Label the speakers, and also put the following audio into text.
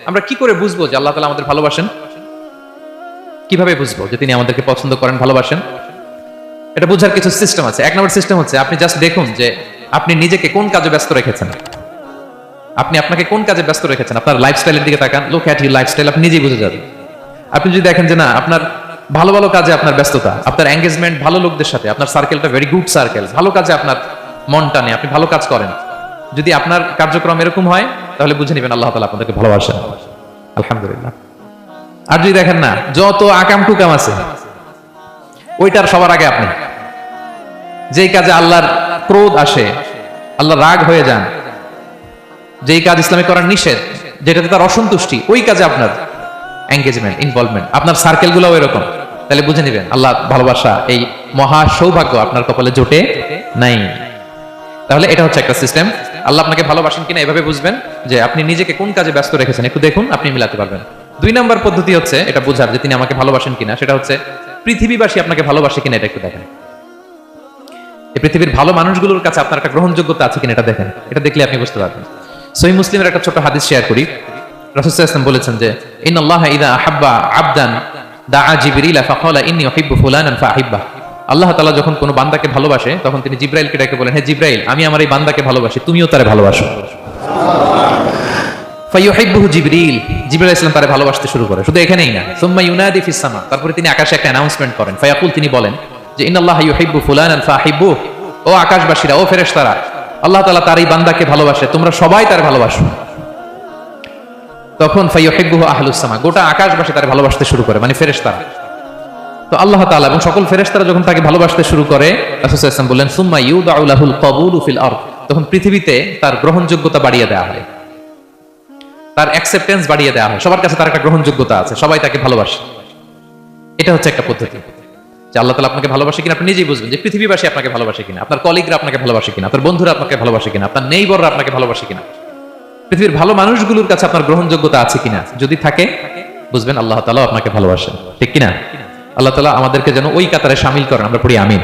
Speaker 1: আমরা কি করে বুঝবো যে আল্লাহ তাআলা আমাদের ভালোবাসেন? কিভাবে বুঝবো যে তিনি আমাদেরকে পছন্দ করেন, ভালোবাসেন? এটা বোঝার কিছু সিস্টেম আছে। এক নম্বর সিস্টেম হচ্ছে আপনি জাস্ট দেখুন যে আপনি নিজেকে কোন কাজে ব্যস্ত রেখেছেন। আপনি আপনাকে কোন কাজে ব্যস্ত রেখেছেন, আপনার লাইফস্টাইলের দিকে তাকান, লুক অ্যাট ইউর লাইফস্টাইল, আপনি নিজেই বুঝে যাবেন। আপনি যদি দেখেন যে না, আপনার ভালো ভালো কাজে আপনার ব্যস্ততা, আপনার এঙ্গেজমেন্ট ভালো লোকদের সাথে, আপনার সার্কেলটা ভেরি গুড সার্কেল, ভালো কাজে আপনার মনটা নেই, আপনি ভালো কাজ করেন, যদি আপনার কার্যক্রম এরকম হয় তাহলে বুঝে নেবেন আল্লাহ তাআলা আপনাদেরকে ভালোবাসেন। আলহামদুলিল্লাহ। আর যদি দেখেন না, যত আকাম টুকাম আছে ওইটার সবার আগে আপনি, যেই কাজে আল্লাহর ক্রোধ আসে, আল্লাহ রাগ হয়ে যান, যেই কাজ ইসলামে করার নিষেধ, যেটাতে তার অসন্তুষ্টি, ওই কাজে আপনার এঙ্গেজমেন্ট, ইনভলভমেন্ট, আপনার সার্কেল গুলো এরকম, তাহলে বুঝে নেবেন আল্লাহ ভালোবাসা, এই মহা সৌভাগ্য আপনার কপালে জোটে নাই। তাহলে এটা হচ্ছে একটা সিস্টেম। আল্লাহ আপনাকে ভালোবাসেন কিনা এভাবে বুঝবেন যে আপনি নিজেকে কোন কাজে ব্যস্ত রেখেছেন, একটু দেখুন, আপনি মিলাতে পারবেন। দুই নাম্বার পদ্ধতি হচ্ছে এটা বোঝার যে তিনি আমাকে ভালোবাসেন কিনা, সেটা হচ্ছে পৃথিবীবাসী আপনাকে ভালোবাসে কিনা, এটা একটু দেখেন। এই পৃথিবীর ভালো মানুষগুলোর কাছে আপনার একটা গ্রহণযোগ্যতা আছে কিনা এটা দেখেন। এটা দেখলে আপনি বুঝতে পারবেন। সহিহ মুসলিমের একটা ছোট হাদিস শেয়ার করি। রাসূল সাল্লাল্লাহু আলাইহি ওয়াসাল্লাম বলেছেন যে ইন্নাল্লাহা ইযা আহাব্বা আবদান দাআ জিবরিল ফাকালা ইন্নী উহিব্বু ফুলানান ফাআহিব্বাহ। আল্লাহ তাআলা যখন কোনো বান্দাকে ভালোবাসে তখন তিনি জিবরাইলকে ডেকে বলেন, হে জিবরাইল, আমি আমার এই বান্দাকে ভালোবাসি, তুমিও তারে ভালোবাসো। ফায়ুহিব্বুহু জিবরিল, জিবরাইল আলাইহিস সালাম তারে ভালোবাসতে শুরু করে। শুধু এখানেই না, সুম্মা ইউনাদি ফিস সামা, তারপরে তিনি আকাশে একটা অ্যানাউন্সমেন্ট করেন। ফায়াকুল, তিনি বলেন যে ইন্নাল্লাহা ইউহিব্বু ফুলানান ফাআহিব্বুহু, ও আকাশবাসীরা, ও ফেরেশতারা, আল্লাহ তাআলা তার এই বান্দাকে ভালোবাসে, তোমরা সবাই তার ভালোবাসো। তখন ফায়ুহিব্বুহু আহলুস সামা, গোটা আকাশবাসী তার ভালোবাসতে শুরু করে, মানে ফেরেশতারা। তো আল্লাহ তাআলা এবং সকল ফেরেশতারা যখন তাকে ভালোবাসতে শুরু করে, রাসূল সাল্লাল্লাহু আলাইহি ওয়াসাল্লাম বললেন সুম্মা ইউদাউ লাহুল কবুলু ফিল আরদ, তখন পৃথিবীতে তার গ্রহণযোগ্যতা বাড়িয়ে দেওয়া হয়, তার অ্যাকসেপ্টেন্স বাড়িয়ে দেওয়া হয়, সবার কাছে তার একটা গ্রহণযোগ্যতা আছে, সবাই তাকে ভালোবাসে। এটা হচ্ছে একটা পদ্ধতি যে আল্লাহ তাআলা আপনাকে ভালোবাসে কিনা আপনি নিজেই বুঝবেন, যে পৃথিবীবাসী আপনাকে ভালোবাসে কিনা, আপনার কলিগরা আপনাকে ভালোবাসে কিনা, আপনার বন্ধুরা আপনাকে ভালোবাসে কিনা, আপনার নেইবররা আপনাকে ভালোবাসে কিনা, পৃথিবীর ভালো মানুষগুলোর কাছে আপনার গ্রহণযোগ্যতা আছে কিনা। যদি থাকে বুঝবেন আল্লাহ তাআলা আপনাকে ভালোবাসেন, ঠিক কিনা? আল্লাহ তাআলা আমাদেরকে যেন ওই কাতারে শামিল করেন, আমরা পড়ি আমিন।